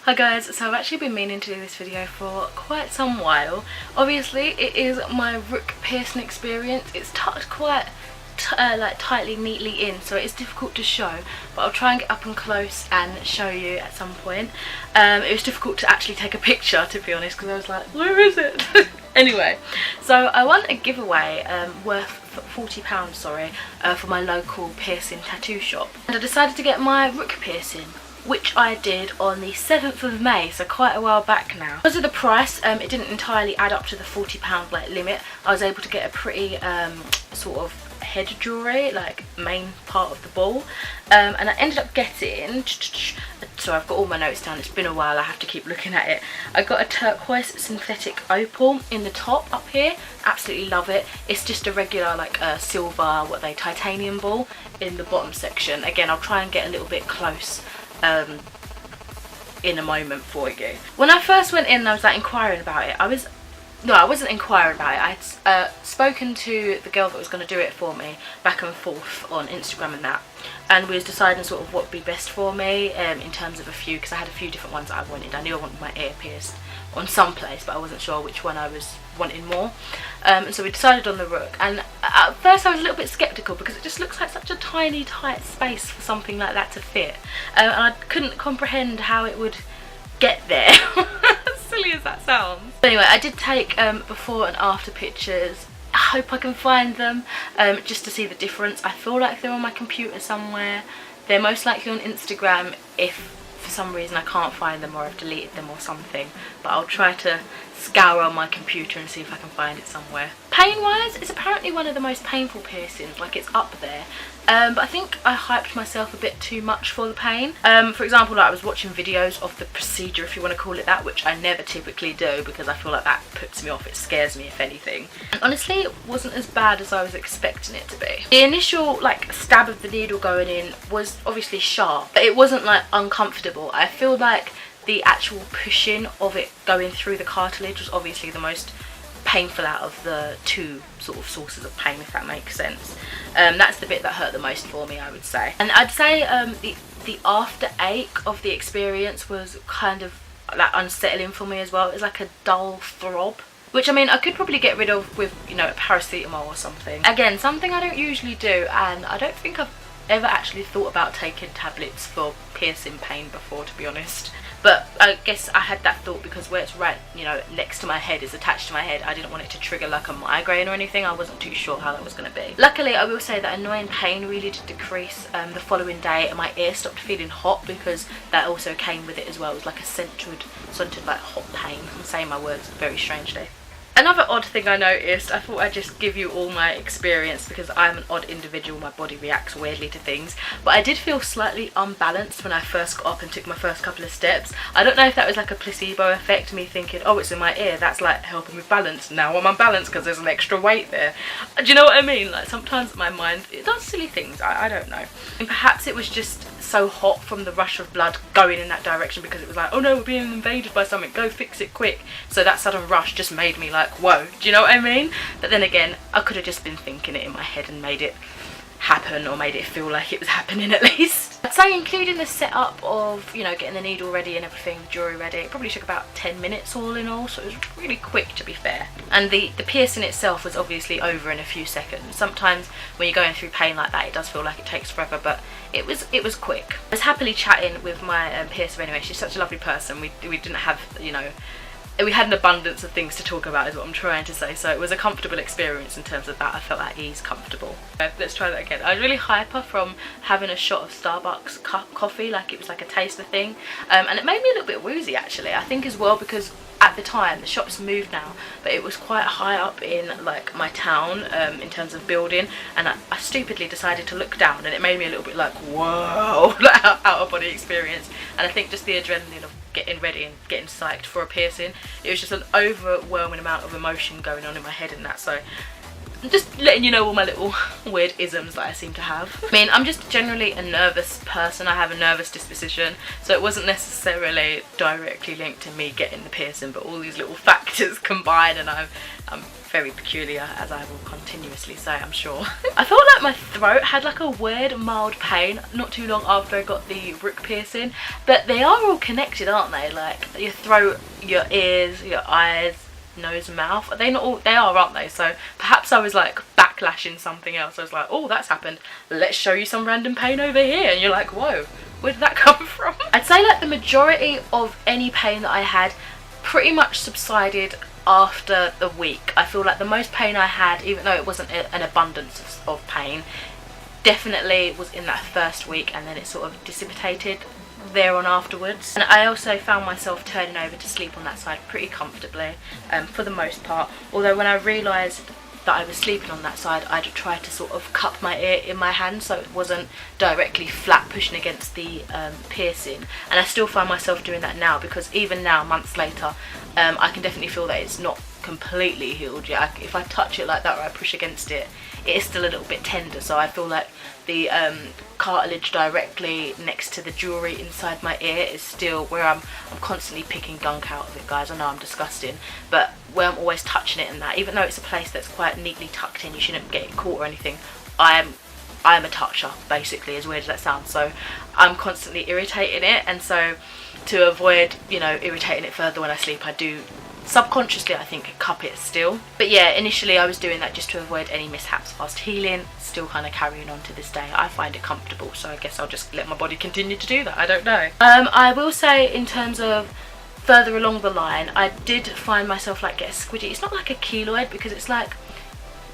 Hi guys, so I've actually been meaning to do this video for quite some while. Obviously it is my Rook piercing experience. It's tucked quite tightly, neatly in, so it is difficult to show, but I'll try and get up and close and show you at some point. It was difficult to actually take a picture, to be honest, because I was like, where is it? Anyway, so I won a giveaway worth £40 for my local piercing tattoo shop, and I decided to get my Rook piercing, which I did on the 7th of May, so quite a while back now. Because of the price, it didn't entirely add up to the £40 limit. I was able to get a pretty sort of head jewellery, like main part of the ball, and I ended up getting, so I've got all my notes down, it's been a while, I have to keep looking at it. I got a turquoise synthetic opal in the top up here, absolutely love it. It's just a regular like silver, titanium ball in the bottom section. Again, I'll try and get a little bit close in a moment for you. When I first went in and I was like inquiring about it, I wasn't inquiring about it. I'd spoken to the girl that was going to do it for me back and forth on Instagram and that, and we was deciding sort of what would be best for me in terms of a few, because I had a few different ones that I wanted. I knew I wanted my ear pierced on some place, but I wasn't sure which one I was wanting more, and so we decided on the Rook. And at first I was a little bit sceptical because it just looks like such a tiny tight space for something like that to fit, and I couldn't comprehend how it would get there. As silly as that sounds. But anyway, I did take before and after pictures. I hope I can find them just to see the difference. I feel like they're on my computer somewhere. They're most likely on Instagram if for some reason I can't find them or I've deleted them or something, but I'll try to scour on my computer and see if I can find it somewhere. Pain wise, it's apparently one of the most painful piercings, like it's up there, but I think I hyped myself a bit too much for the pain. For example, like I was watching videos of the procedure, if you want to call it that, which I never typically do because I feel like that puts me off, it scares me if anything. And honestly, it wasn't as bad as I was expecting it to be. The initial like stab of the needle going in was obviously sharp, but it wasn't like uncomfortable. I feel like the actual pushing of it going through the cartilage was obviously the most painful out of the two sort of sources of pain, if that makes sense. That's the bit that hurt the most for me, I would say. And I'd say the after ache of the experience was kind of like unsettling for me as well. It was like a dull throb, which I mean I could probably get rid of with, you know, a paracetamol or something. Again, something I don't usually do, and I don't think I've ever actually thought about taking tablets for piercing pain before, to be honest. But I guess I had that thought because where it's right, you know, next to my head, is attached to my head, I didn't want it to trigger like a migraine or anything. I wasn't too sure how that was going to be. Luckily, I will say that annoying pain really did decrease the following day, and my ear stopped feeling hot because that also came with it as well. It was like a centered like hot pain. I'm saying my words very strangely. Another odd thing I noticed, I thought I'd just give you all my experience because I'm an odd individual, my body reacts weirdly to things, but I did feel slightly unbalanced when I first got up and took my first couple of steps. I don't know if that was like a placebo effect, me thinking, oh, it's in my ear, that's like helping with balance. Now I'm unbalanced because there's an extra weight there. Do you know what I mean? Like sometimes my mind, it does silly things, I don't know. And perhaps it was just so hot from the rush of blood going in that direction because it was like, oh no, we're being invaded by something, go fix it quick. So that sudden rush just made me like, whoa, do you know what I mean? But then again, I could have just been thinking it in my head and made it happen, or made it feel like it was happening at least. I'd say including the setup of, you know, getting the needle ready and everything, the jewellery ready, it probably took about 10 minutes all in all, so it was really quick, to be fair. And the piercing itself was obviously over in a few seconds. Sometimes when you're going through pain like that, it does feel like it takes forever, but it was quick. I was happily chatting with my piercer anyway. She's such a lovely person. We didn't have, you know, we had an abundance of things to talk about is what I'm trying to say, so it was a comfortable experience in terms of that. I felt at ease, comfortable. Let's try that again. I was really hyper from having a shot of Starbucks coffee, like it was like a taster thing, and it made me a little bit woozy actually. I think as well because at the time the shop's moved now, but it was quite high up in like my town in terms of building, and I stupidly decided to look down, and it made me a little bit like, whoa, like out of body experience. And I think just the adrenaline of getting ready and getting psyched for a piercing, it was just an overwhelming amount of emotion going on in my head and that, so I'm just letting you know all my little weird isms that I seem to have. I mean, I'm just generally a nervous person. I have a nervous disposition, so it wasn't necessarily directly linked to me getting the piercing, but all these little factors combined, and I'm very peculiar, as I will continuously say, I'm sure. I felt like my throat had like a weird mild pain not too long after I got the Rook piercing, but they are all connected, aren't they? Like your throat, your ears, your eyes, nose, mouth. Are they not all? They are, aren't they? So perhaps I was like backlashing something else. I was like, oh, that's happened. Let's show you some random pain over here. And you're like, whoa, where did that come from? I'd say like the majority of any pain that I had pretty much subsided after the week. I feel like the most pain I had, even though it wasn't an abundance of pain, definitely was in that first week, and then it sort of dissipated there on afterwards. And I also found myself turning over to sleep on that side pretty comfortably, for the most part, although when I realised that I was sleeping on that side, I'd try to sort of cup my ear in my hand so it wasn't directly flat pushing against the piercing. And I still find myself doing that now, because even now, months later, I can definitely feel that it's not completely healed yet. If I touch it like that or I push against it, it is still a little bit tender, so I feel like the cartilage directly next to the jewellery inside my ear is still where I'm constantly picking gunk out of it, guys. I know I'm disgusting, but where I'm always touching it and that, even though it's a place that's quite neatly tucked in, you shouldn't get it caught or anything, I'm a toucher, basically, as weird as that sounds. So I'm constantly irritating it, and so to avoid, you know, irritating it further when I sleep, I do subconsciously, I think, cup it still. But yeah, initially I was doing that just to avoid any mishaps whilst healing. Still kind of carrying on to this day. I find it comfortable, so I guess I'll just let my body continue to do that. I don't know. I will say, in terms of further along the line, I did find myself like getting squidgy. It's not like a keloid, because it's like,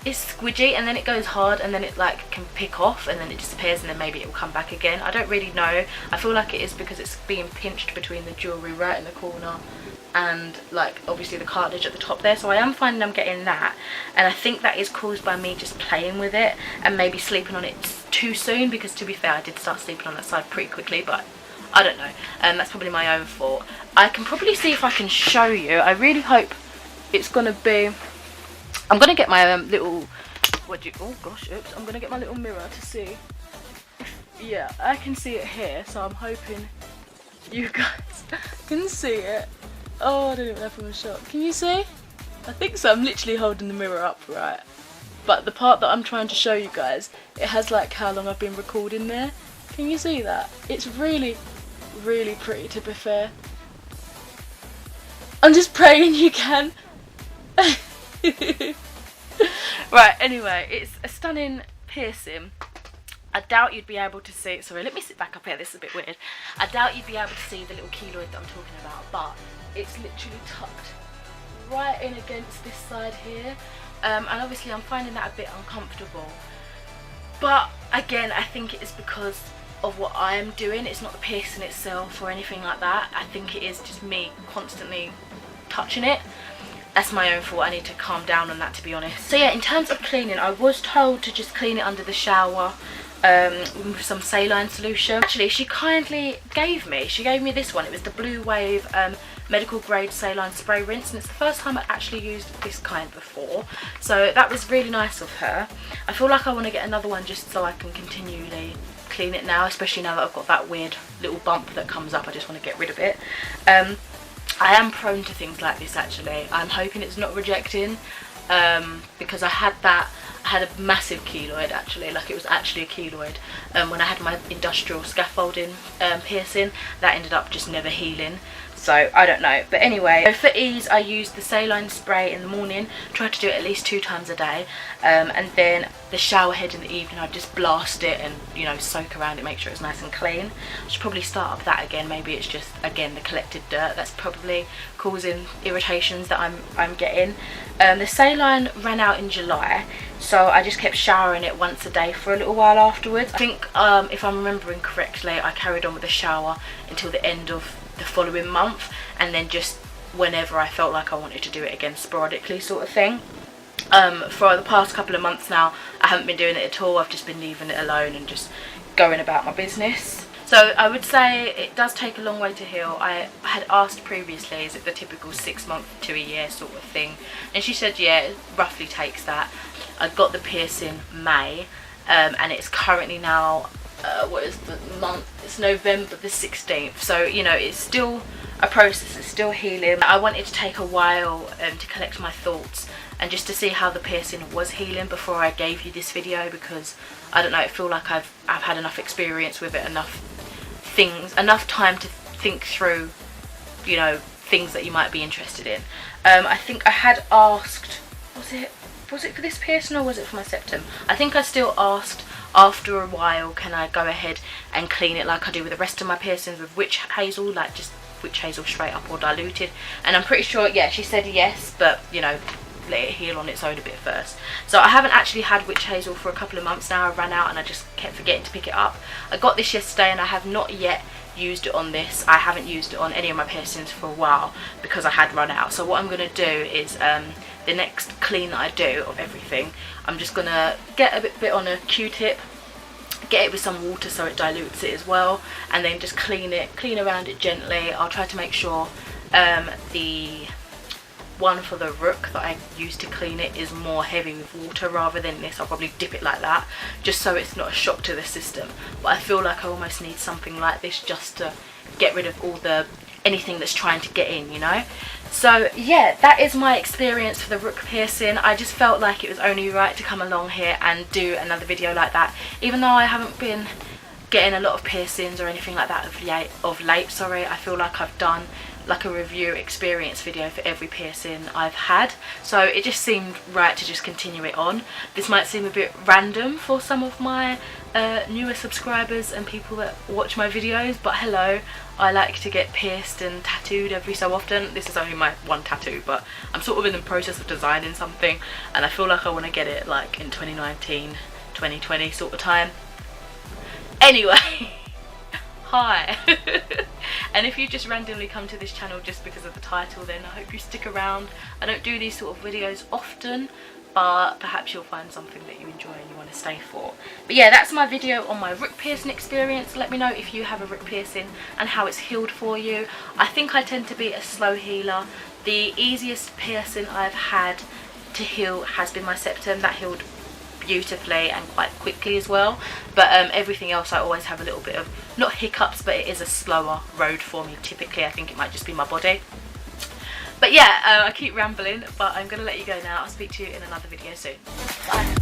it's squidgy and then it goes hard and then it like can pick off and then it disappears and then maybe it will come back again. I don't really know. I feel like it is because it's being pinched between the jewellery right in the corner and like obviously the cartilage at the top there, so I am finding I'm getting that, and I think that is caused by me just playing with it and maybe sleeping on it too soon, because to be fair, I did start sleeping on that side pretty quickly, but I don't know, and that's probably my own fault. I can probably see if I can show you. I really hope it's gonna be, I'm gonna get my little, oh gosh, oops, I'm gonna get my little mirror to see. Yeah, I can see it here, so I'm hoping you guys can see it. Oh, I don't even know if I'm in shock. Can you see? I think so. I'm literally holding the mirror up, right? But the part that I'm trying to show you guys, it has like how long I've been recording there. Can you see that? It's really, really pretty, to be fair. I'm just praying you can. Right, anyway, it's a stunning piercing. I doubt you'd be able to see, sorry, let me sit back up here, this is a bit weird. I doubt you'd be able to see the little keloid that I'm talking about, but it's literally tucked right in against this side here, and obviously I'm finding that a bit uncomfortable, but again, I think it is because of what I am doing. It's not the piercing itself or anything like that. I think it is just me constantly touching it. That's my own fault. I need to calm down on that, to be honest. So yeah, in terms of cleaning, I was told to just clean it under the shower with some saline solution. Actually, she kindly gave me this one. It was the Blue Wave medical grade saline spray rinse, and it's the first time I actually used this kind before, so that was really nice of her. I feel like I want to get another one just so I can continually clean it now, especially now that I've got that weird little bump that comes up. I just want to get rid of it. I am prone to things like this, actually. I'm hoping it's not rejecting, because I had a massive keloid, actually, like it was actually a keloid, when I had my industrial scaffolding piercing. That ended up just never healing, so I don't know. But anyway, for ease, I used the saline spray in the morning, tried to do it at least 2 times a day, and then the shower head in the evening, I'd just blast it and, you know, soak around it, make sure it's nice and clean. I should probably start up that again. Maybe it's just, again, the collected dirt that's probably causing irritations that I'm getting. The saline ran out in July, so I just kept showering it once a day for a little while afterwards. I think, if I'm remembering correctly, I carried on with the shower until the end of the following month, and then just whenever I felt like I wanted to do it again, sporadically, sort of thing. For the past couple of months now, I haven't been doing it at all. I've just been leaving it alone and just going about my business. So I would say it does take a long way to heal. I had asked previously, is it the typical 6 month to a year sort of thing, and she said yeah, it roughly takes that. I got the piercing May, and it's currently now what is the month? It's November the 16th, so you know, it's still a process, it's still healing. I wanted to take a while to collect my thoughts and just to see how the piercing was healing before I gave you this video, because I don't know, I feel like I've had enough experience with it, enough time to think through, you know, things that you might be interested in. I think I had asked, was it for this piercing or was it for my septum? I think I still asked after a while, can I go ahead and clean it like I do with the rest of my piercings with witch hazel, like just witch hazel straight up or diluted, and I'm pretty sure, yeah, she said yes, but you know, let it heal on its own a bit first. So I haven't actually had witch hazel for a couple of months now. I ran out and I just kept forgetting to pick it up. I got this yesterday and I have not yet used it on this. I haven't used it on any of my piercings for a while because I had run out. So what I'm going to do is the next clean that I do of everything, I'm just going to get a bit on a Q-tip, get it with some water so it dilutes it as well, and then just clean around it gently. I'll try to make sure the one for the Rook that I use to clean it is more heavy with water rather than this. I'll probably dip it like that just so it's not a shock to the system, but I feel like I almost need something like this just to get rid of anything that's trying to get in, you know. So yeah, that is my experience for the Rook piercing. I just felt like it was only right to come along here and do another video like that, even though I haven't been getting a lot of piercings or anything like that of late. Sorry, I feel like I've done like a review experience video for every piercing I've had, so it just seemed right to just continue it on. This might seem a bit random for some of my newer subscribers and people that watch my videos, but hello, I like to get pierced and tattooed every so often. This is only my one tattoo, but I'm sort of in the process of designing something and I feel like I want to get it like in 2019 2020 sort of time. Anyway, hi. And if you just randomly come to this channel just because of the title, then I hope you stick around. I don't do these sort of videos often, but perhaps you'll find something that you enjoy and you want to stay for. But yeah, that's my video on my Rook piercing experience. Let me know if you have a Rook piercing and how it's healed for you. I think I tend to be a slow healer. The easiest piercing I've had to heal has been my septum. That healed beautifully and quite quickly as well, but everything else I always have a little bit of, not hiccups, but it is a slower road for me typically. I think it might just be my body. But yeah, I keep rambling, but I'm gonna let you go now. I'll speak to you in another video soon. Bye.